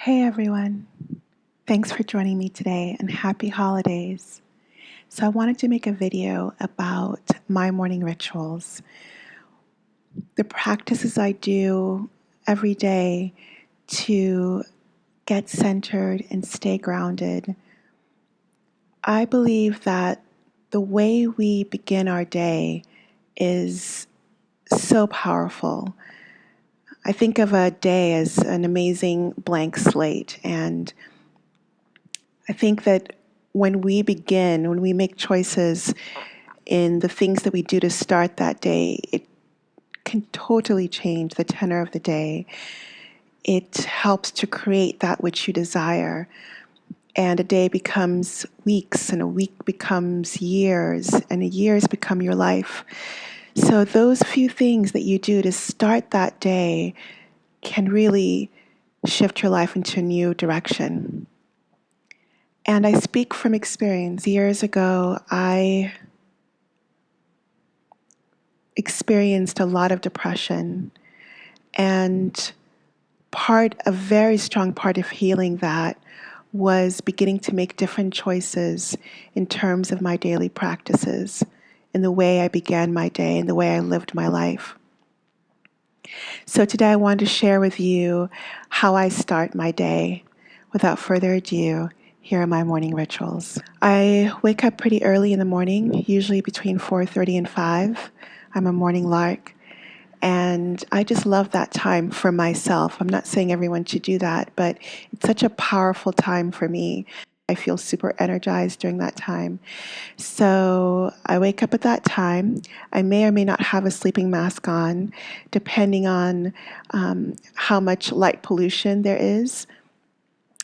Hey everyone, thanks for joining me today and happy holidays. So I wanted to make a video about my morning rituals, the practices I do every day to get centered and stay grounded. I believe that the way we begin our day is so powerful. I think of a day as an amazing blank slate, and I think that when we begin, when we make choices in the things that we do to start that day, it can totally change the tenor of the day. It helps to create that which you desire. And a day becomes weeks, and a week becomes years, and years become your life. So those few things that you do to start that day can really shift your life into a new direction. And I speak from experience. Years ago, I experienced a lot of depression, and a very strong part of healing that was beginning to make different choices in terms of my daily practices, in the way I began my day, and the way I lived my life. So today I wanted to share with you how I start my day. Without further ado, here are my morning rituals. I wake up pretty early in the morning, usually between 4:30 and 5. I'm a morning lark, and I just love that time for myself. I'm not saying everyone should do that, but it's such a powerful time for me. I feel super energized during that time. So I wake up at that time. I may or may not have a sleeping mask on, depending on how much light pollution there is.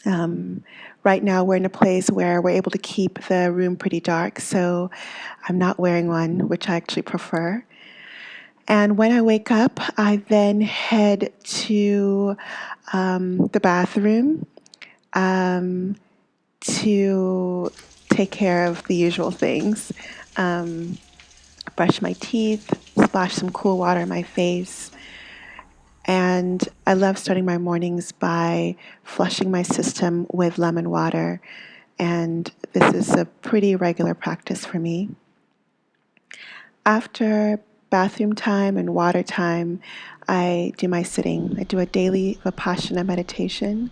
Right now, we're in a place where we're able to keep the room pretty dark, so I'm not wearing one, which I actually prefer. And when I wake up, I then head to the bathroom to take care of the usual things. Brush my teeth, splash some cool water in my face. And I love starting my mornings by flushing my system with lemon water. And this is a pretty regular practice for me. After bathroom time and water time, I do my sitting. I do a daily Vipassana meditation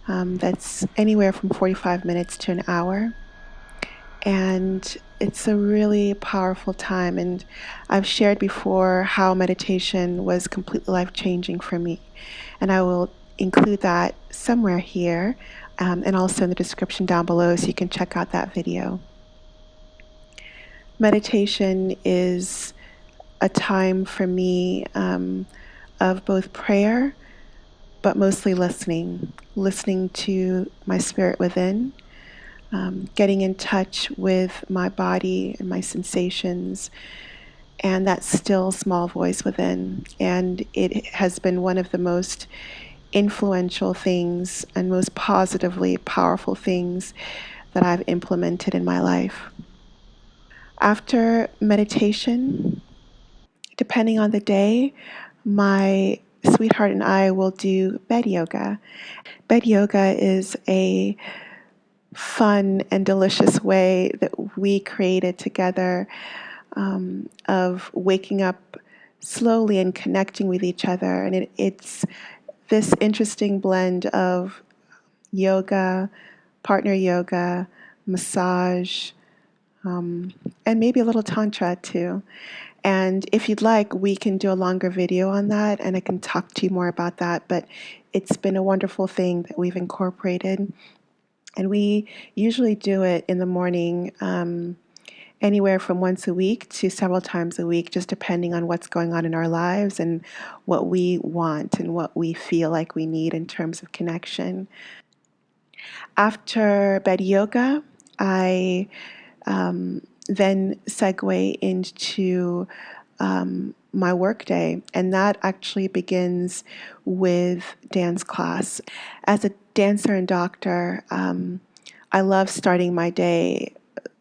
that's anywhere from 45 minutes to an hour. And it's a really powerful time. And I've shared before how meditation was completely life-changing for me. And I will include that somewhere here and also in the description down below so you can check out that video. Meditation is a time for me of both prayer, but mostly listening to my spirit within, getting in touch with my body and my sensations, and that still small voice within. And it has been one of the most influential things and most positively powerful things that I've implemented in my life. After meditation, depending on the day, my sweetheart and I will do bed yoga. Bed yoga is a fun and delicious way that we created together of waking up slowly and connecting with each other. And it's this interesting blend of yoga, partner yoga, massage, and maybe a little tantra too. And if you'd like, we can do a longer video on that, and I can talk to you more about that. But it's been a wonderful thing that we've incorporated. And we usually do it in the morning, anywhere from once a week to several times a week, just depending on what's going on in our lives and what we want and what we feel like we need in terms of connection. After bed yoga, I then segue into my work day, and that actually begins with dance class. As a dancer and doctor, I love starting my day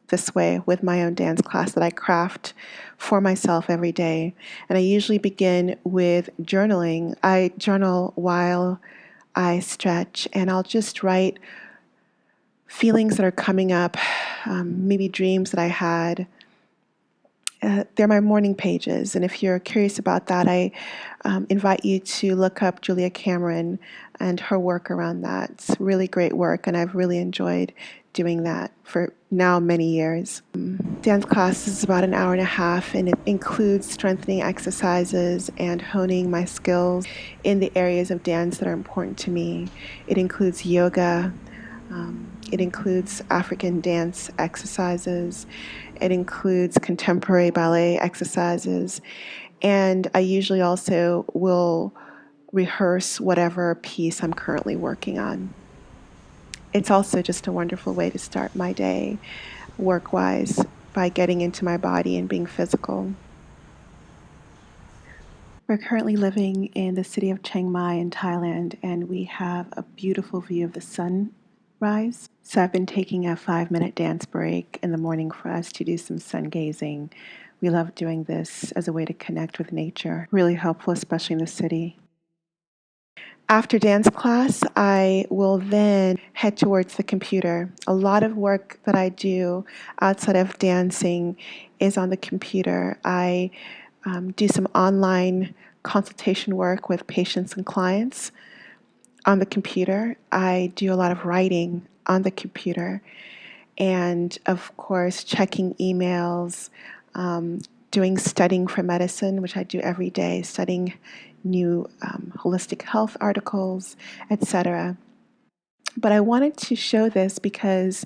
this way with my own dance class that I craft for myself every day. And I usually begin with journaling. I journal while I stretch, and I'll just write feelings that are coming up, maybe dreams that I had. They're my morning pages, and if you're curious about that, I invite you to look up Julia Cameron and her work around that. It's really great work, and I've really enjoyed doing that for now many years. Dance class is about an hour and a half, and it includes strengthening exercises and honing my skills in the areas of dance that are important to me. It includes yoga. It includes African dance exercises. It includes contemporary ballet exercises. And I usually also will rehearse whatever piece I'm currently working on. It's also just a wonderful way to start my day work-wise by getting into my body and being physical. We're currently living in the city of Chiang Mai in Thailand, and we have a beautiful view of the sunrise. So I've been taking a 5-minute dance break in the morning for us to do some sun gazing. We love doing this as a way to connect with nature. Really helpful, especially in the city. After dance class, I will then head towards the computer. A lot of work that I do outside of dancing is on the computer. I do some online consultation work with patients and clients on the computer. I do a lot of writing on the computer. And of course, checking emails, doing studying for medicine, which I do every day, studying new holistic health articles, etc. But I wanted to show this because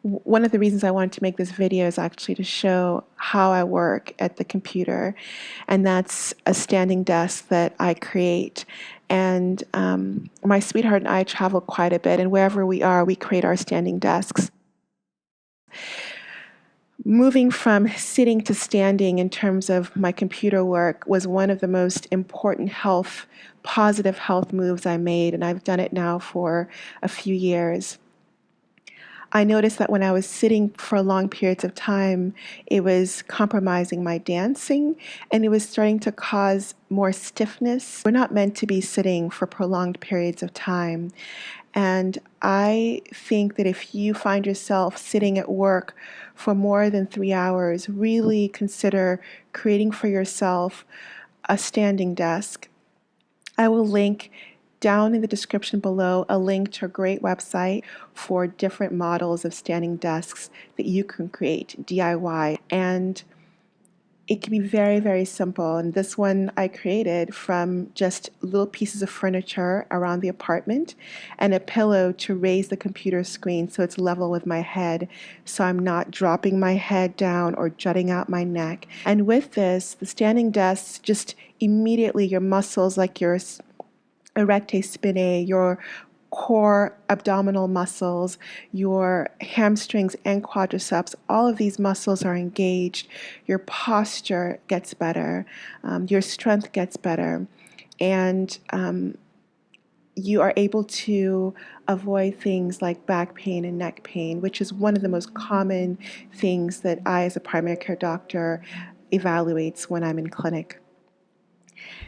one of the reasons I wanted to make this video is actually to show how I work at the computer, and that's a standing desk that I create. And my sweetheart and I travel quite a bit, and wherever we are, we create our standing desks. Moving from sitting to standing in terms of my computer work was one of the most important positive health moves I made, and I've done it now for a few years. I noticed that when I was sitting for long periods of time, it was compromising my dancing, and it was starting to cause more stiffness. We're not meant to be sitting for prolonged periods of time. And I think that if you find yourself sitting at work for more than 3 hours, really consider creating for yourself a standing desk. I will link down in the description below a link to a great website for different models of standing desks that you can create DIY. And it can be very, very simple. And this one I created from just little pieces of furniture around the apartment and a pillow to raise the computer screen so it's level with my head, so I'm not dropping my head down or jutting out my neck. And with this, the standing desk, just immediately your muscles like your erector spinae, your core abdominal muscles, your hamstrings and quadriceps, all of these muscles are engaged. Your posture gets better, your strength gets better, and you are able to avoid things like back pain and neck pain, which is one of the most common things that I, as a primary care doctor, evaluates when I'm in clinic.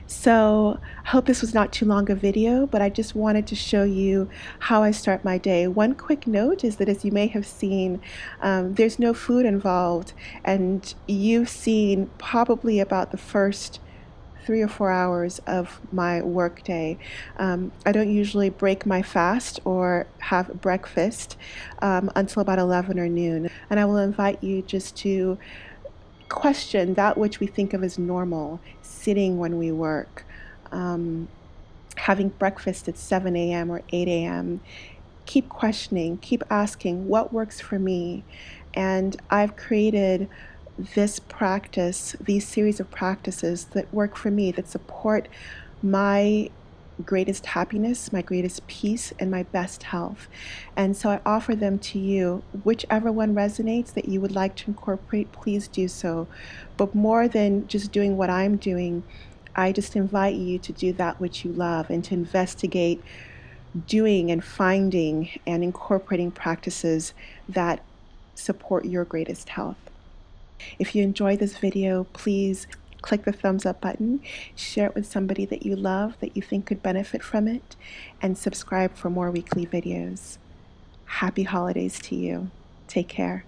So I hope this was not too long a video, but I just wanted to show you how I start my day. One quick note is that, as you may have seen, there's no food involved, and you've seen probably about the first 3 or 4 hours of my workday. I don't usually break my fast or have breakfast until about 11 or noon, and I will invite you just to question that which we think of as normal, sitting when we work, having breakfast at 7 a.m. or 8 a.m. Keep questioning, keep asking what works for me. And I've created this practice, these series of practices that work for me, that support my greatest happiness, my greatest peace, and my best health. And so I offer them to you. Whichever one resonates that you would like to incorporate, please do so. But more than just doing what I'm doing, I just invite you to do that which you love and to investigate doing and finding and incorporating practices that support your greatest health. If you enjoyed this video, please click the thumbs up button, share it with somebody that you love, that you think could benefit from it, and subscribe for more weekly videos. Happy holidays to you. Take care.